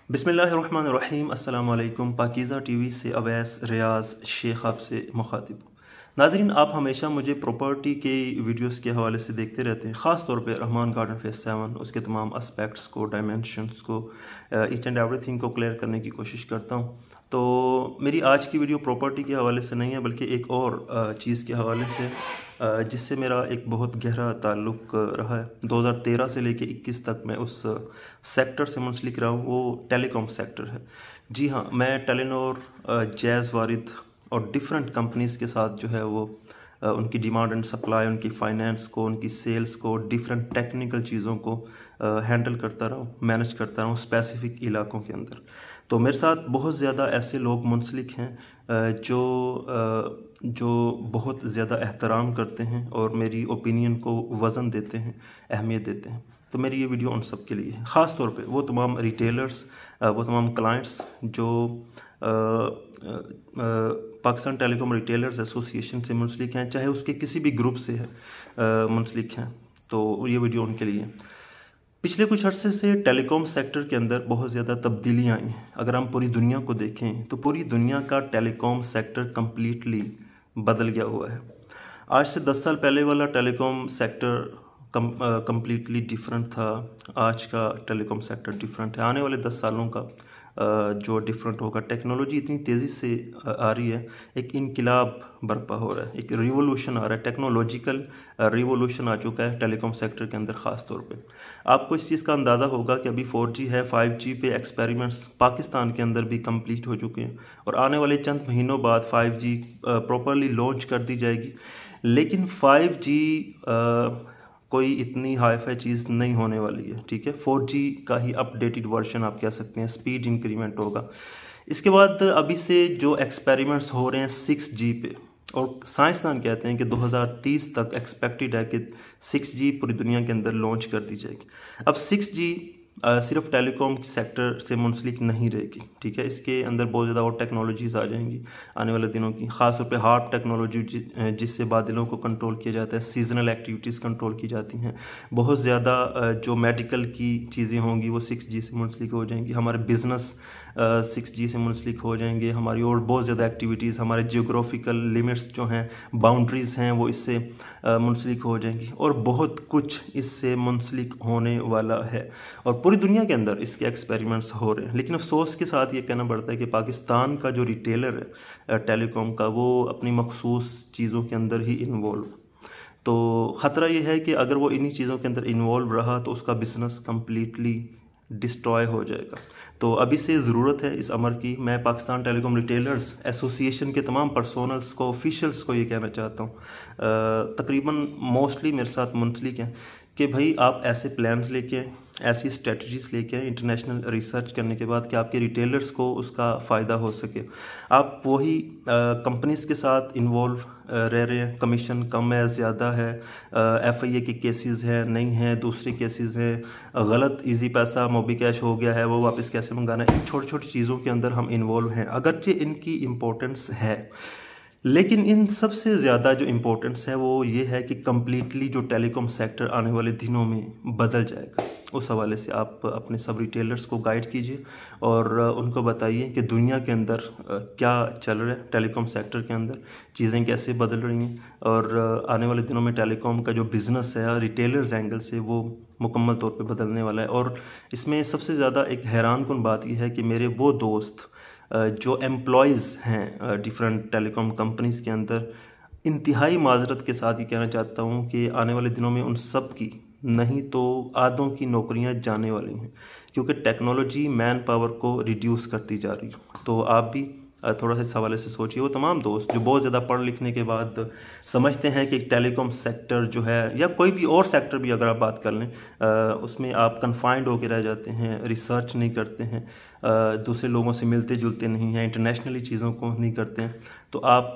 बिस्मिल्लाहिर्रहमानिर्रहीम अस्सलाम वालेकुम। पाकीज़ा टीवी से अवैस रियाज शेख आपसे मुखातिब। नाज़रीन, आप हमेशा मुझे प्रॉपर्टी के वीडियोस के हवाले से देखते रहते हैं, ख़ास तौर पे रहमान गार्डन फेज़ 7 उसके तमाम एस्पेक्ट्स को, डायमेंशंस को, ईच एंड एवरीथिंग को क्लियर करने की कोशिश करता हूँ। तो मेरी आज की वीडियो प्रॉपर्टी के हवाले से नहीं है, बल्कि एक और चीज़ के हवाले से, जिससे मेरा एक बहुत गहरा ताल्लुक़ रहा है। 2013 से लेके 21 तक मैं उस सेक्टर से मुंसलिक रहा हूँ, वो टेलीकॉम सेक्टर है। जी हाँ, मैं टेलीनॉर, जैज़ वारिद और डिफरेंट कंपनीज़ के साथ जो है वो उनकी डिमांड एंड सप्लाई, उनकी फाइनेंस को, उनकी सेल्स को, डिफरेंट टेक्निकल चीज़ों को हैंडल करता रहा हूँ, मैनेज करता रहा हूँ स्पेसिफ़िक इलाकों के अंदर। तो मेरे साथ बहुत ज़्यादा ऐसे लोग मुंसलिक हैं जो बहुत ज़्यादा एहतराम करते हैं और मेरी ओपिनियन को वज़न देते हैं, अहमियत देते हैं। तो मेरी ये वीडियो उन सब के लिए है, ख़ास तौर पे वो तमाम रिटेलर्स, वो तमाम क्लाइंट्स जो पाकिस्तान टेलीकॉम रिटेलर्स एसोसिएशन से मुंसलिक हैं, चाहे उसके किसी भी ग्रुप से है मुंसलिक हैं, तो ये वीडियो उनके लिए है। पिछले कुछ अर्से से टेलीकॉम सेक्टर के अंदर बहुत ज़्यादा तब्दीलियाँ आई हैं। अगर हम पूरी दुनिया को देखें तो पूरी दुनिया का टेलीकॉम सेक्टर कम्प्लीटली बदल गया हुआ है। आज से 10 साल पहले वाला टेलीकॉम सेक्टर कम्प्लीटली डिफरेंट था। आज का टेलीकॉम सेक्टर डिफरेंट है। आने वाले 10 सालों का जो डिफरेंट होगा। टेक्नोलॉजी इतनी तेज़ी से आ रही है, एक इनकलाब बर्पा हो रहा है, एक रिवोल्यूशन आ रहा है, टेक्नोलॉजिकल रिवोल्यूशन आ चुका है टेलीकॉम सेक्टर के अंदर। ख़ास तौर पे आपको इस चीज़ का अंदाज़ा होगा कि अभी 4G है, 5G पे एक्सपेरिमेंट्स पाकिस्तान के अंदर भी कंप्लीट हो चुके हैं और आने वाले चंद महीनों बाद 5G प्रॉपरली लॉन्च कर दी जाएगी। लेकिन 5G कोई इतनी हाई फाई चीज़ नहीं होने वाली है, ठीक है। 4G का ही अपडेटेड वर्जन आप कह सकते हैं, स्पीड इंक्रीमेंट होगा। इसके बाद अभी से जो एक्सपेरिमेंट्स हो रहे हैं 6G पे, और साइंसदान कहते हैं कि 2030 तक एक्सपेक्टेड है कि 6G पूरी दुनिया के अंदर लॉन्च कर दी जाएगी। अब 6G सिर्फ टेलीकॉम सेक्टर से मुंसलिक नहीं रहेगी, ठीक है। इसके अंदर बहुत ज़्यादा और टेक्नोलॉजीज़ आ जाएंगी आने वाले दिनों की, ख़ास तौर पे हार्प टेक्नोलॉजी जिससे बादलों को कंट्रोल किया जाता है, सीजनल एक्टिविटीज़ कंट्रोल की जाती हैं। बहुत ज़्यादा जो मेडिकल की चीज़ें होंगी वो 6G से मुंसलिक हो जाएंगी। हमारे बिज़नेस 6G से मुंसलिक हो जाएंगे। हमारी और बहुत ज़्यादा एक्टिविटीज़, हमारे जियोग्राफिकल लिमिट्स जो हैं, बाउंड्रीज़ हैं, वो इससे मुंसलिक हो जाएंगी और बहुत कुछ इससे मुंसलिक होने वाला है और पूरी दुनिया के अंदर इसके एक्सपेरिमेंट्स हो रहे हैं। लेकिन अफसोस के साथ ये कहना पड़ता है कि पाकिस्तान का जो रिटेलर है टेलीकॉम का, वो अपनी मखसूस चीज़ों के अंदर ही इन्वॉल्व। तो ख़तरा ये है कि अगर वो इन्हीं चीज़ों के अंदर इन्वॉल्व रहा तो उसका बिजनेस कम्प्लीटली डिस्ट्रॉय हो जाएगा। तो अभी से ज़रूरत है इस अमर की। मैं पाकिस्तान टेलीकॉम रिटेलर्स एसोसिएशन के तमाम पर्सोनल्स को, ऑफिशियल्स को ये कहना चाहता हूँ, तकरीबन मोस्टली मेरे साथ मुंसलिक हैं, कि भाई आप ऐसे प्लान्स लेके आएँ, ऐसी स्ट्रेटजीज़ लेके आएँ इंटरनेशनल रिसर्च करने के बाद कि आपके रिटेलर्स को उसका फ़ायदा हो सके। आप वही कंपनीज़ के साथ इन्वॉल्व रह रहे हैं, कमीशन कम है, ज़्यादा है, FIA के केसेस हैं, नहीं हैं, दूसरे केसेस हैं, गलत इजी पैसा मोबी कैश हो गया है, वो वापस कैसे मंगाना है, इन छोटी छोटी चीज़ों के अंदर हम इन्वॉल्व हैं। अगरचे इनकी इम्पोर्टेंस है, लेकिन इन सबसे ज़्यादा जो इम्पोर्टेंस है वो ये है कि कम्प्लीटली जो टेलीकॉम सेक्टर आने वाले दिनों में बदल जाएगा। उस हवाले से आप अपने सब रिटेलर्स को गाइड कीजिए और उनको बताइए कि दुनिया के अंदर क्या चल रहा है, टेलीकॉम सेक्टर के अंदर चीज़ें कैसे बदल रही हैं और आने वाले दिनों में टेलीकॉम का जो बिज़नेस है रिटेलर्स एंगल से वो मुकम्मल तौर पे बदलने वाला है। और इसमें सबसे ज़्यादा एक हैरानकुन बात यह है कि मेरे वो दोस्त जो एम्प्लॉयज़ हैं डिफरेंट टेलीकॉम कंपनीज़ के अंदर, इंतहाई माजरत के साथ ये कहना चाहता हूँ कि आने वाले दिनों में उन सब की नहीं तो आधों की नौकरियां जाने वाली हैं, क्योंकि टेक्नोलॉजी मैन पावर को रिड्यूस करती जा रही है। तो आप भी थोड़ा सा इस हवाले से सोचिए। वो तमाम दोस्त जो बहुत ज़्यादा पढ़ लिखने के बाद समझते हैं कि टेलीकॉम सेक्टर जो है, या कोई भी और सेक्टर भी अगर आप बात कर लें, उसमें आप कन्फाइंड होकर रह जाते हैं, रिसर्च नहीं करते हैं, दूसरे लोगों से मिलते जुलते नहीं हैं, इंटरनेशनली चीज़ों को नहीं करते हैं, तो आप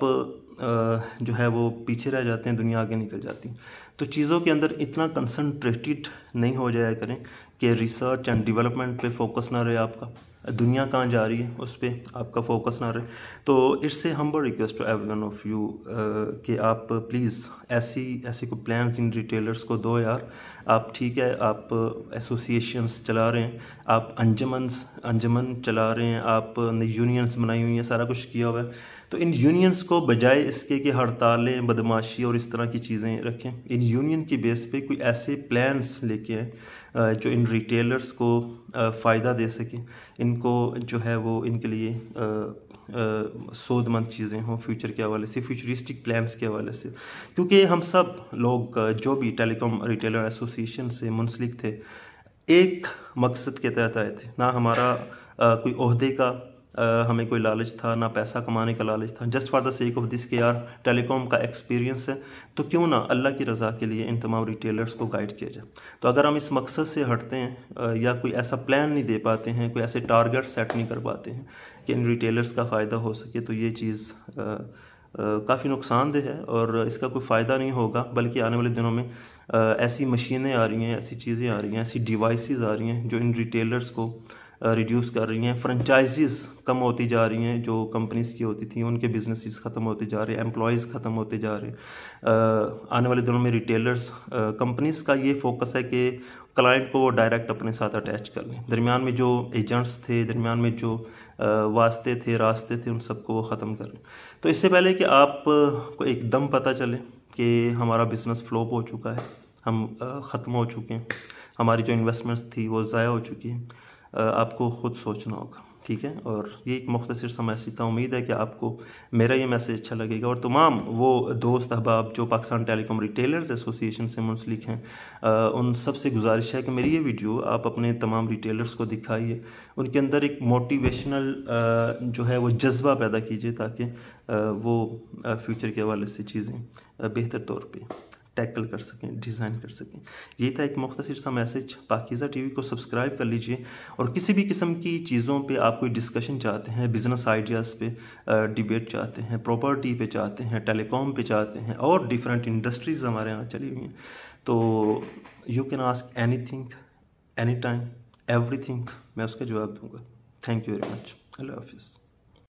जो है वो पीछे रह जाते हैं, दुनिया आगे निकल जाती है। तो चीज़ों के अंदर इतना कंसंट्रेटेड नहीं हो जाया करें कि रिसर्च एंड डेवलपमेंट पे फोकस ना रहे आपका, दुनिया कहाँ जा रही है उस पर आपका फोकस ना रहे। तो it's a humble request to every one of you कि आप प्लीज़ ऐसी को प्लान्स इन रिटेलर्स को दो यार। आप ठीक है, आप एसोसिएशंस चला रहे हैं, आप अंजमन चला रहे हैं, आपने यूनियंस बनाई हुई हैं, सारा कुछ किया हुआ है। तो इन यूनियंस को बजाय इसके कि हड़तालें, बदमाशी और इस तरह की चीज़ें रखें, इन यूनियन की बेस पे कोई ऐसे प्लान्स लेके आए जो इन रिटेलर्स को फ़ायदा दे सकें, इनको जो है वो इनके लिए सोधमंद चीज़ें हों फ्यूचर के हवाले से, फ्यूचरिस्टिक प्लान्स के हवाले से। क्योंकि हम सब लोग जो भी टेलीकॉम रिटेलर एसोसिएशन से मुंसलिक थे, एक मकसद के तहत आए थे। ना हमारा कोई ओहदे का हमें कोई लालच था, ना पैसा कमाने का लालच था। Just for the sake of this के यार टेलीकॉम का एक्सपीरियंस है तो क्यों ना अल्लाह की रज़ा के लिए इन तमाम रिटेलर्स को गाइड किया जाए। तो अगर हम इस मकसद से हटते हैं या कोई ऐसा प्लान नहीं दे पाते हैं, कोई ऐसे टारगेट सेट नहीं कर पाते हैं कि इन रिटेलर्स का फ़ायदा हो सके, तो ये चीज़ काफ़ी नुकसानदेह है और इसका कोई फ़ायदा नहीं होगा। बल्कि आने वाले दिनों में ऐसी मशीनें आ रही हैं, ऐसी चीज़ें आ रही हैं, ऐसी डिवाइसेस आ रही हैं जो इन रिटेलर्स को रिड्यूस कर रही हैं। फ्रेंचाइजीज़ कम होती जा रही हैं जो कंपनीज़ की होती थी, उनके बिजनेसेस ख़त्म होते जा रहे हैं, एम्प्लॉयज़ ख़त्म होते जा रहे हैं। आने वाले दिनों में रिटेलर्स कंपनीज़ का ये फोकस है कि क्लाइंट को वो डायरेक्ट अपने साथ अटैच कर लें। दरमियान में जो एजेंट्स थे, दरमियान में जो वास्ते थे, रास्ते थे, उन सबको वो ख़त्म कर लें। तो इससे पहले कि आप को एकदम पता चले कि हमारा बिज़नेस फ्लॉप हो चुका है, हम ख़त्म हो चुके हैं, हमारी जो इन्वेस्टमेंट्स थी वो ज़ाया हो चुकी है, आपको ख़ुद सोचना होगा, ठीक है। और ये एक मुख्तसर सा मैसेज था। उम्मीद है कि आपको मेरा ये मैसेज अच्छा लगेगा और तमाम वो दोस्त अहबाब जो पाकिस्तान टेलीकॉम रिटेलर्स एसोसिएशन से मुंसलिक हैं, उन सब से गुजारिश है कि मेरी ये वीडियो आप अपने तमाम रिटेलर्स को दिखाइए, उनके अंदर एक मोटिवेशनल जो है वो जज्बा पैदा कीजिए ताकि वो फ्यूचर के हवाले से चीज़ें बेहतर तौर पर टैकल कर सकें, डिज़ाइन कर सकें। ये था एक मुख्तसर सा मैसेज। पाकीज़ा टीवी को सब्सक्राइब कर लीजिए और किसी भी किस्म की चीज़ों पे आप कोई डिस्कशन चाहते हैं, बिज़नेस आइडियाज़ पे डिबेट चाहते हैं, प्रॉपर्टी पे चाहते हैं, टेलीकॉम पे चाहते हैं और डिफरेंट इंडस्ट्रीज़ हमारे यहाँ चली हुई हैं, तो you can ask anything, any time, everything, मैं उसका जवाब दूँगा। Thank you very much. अल्लाह हाफिज़।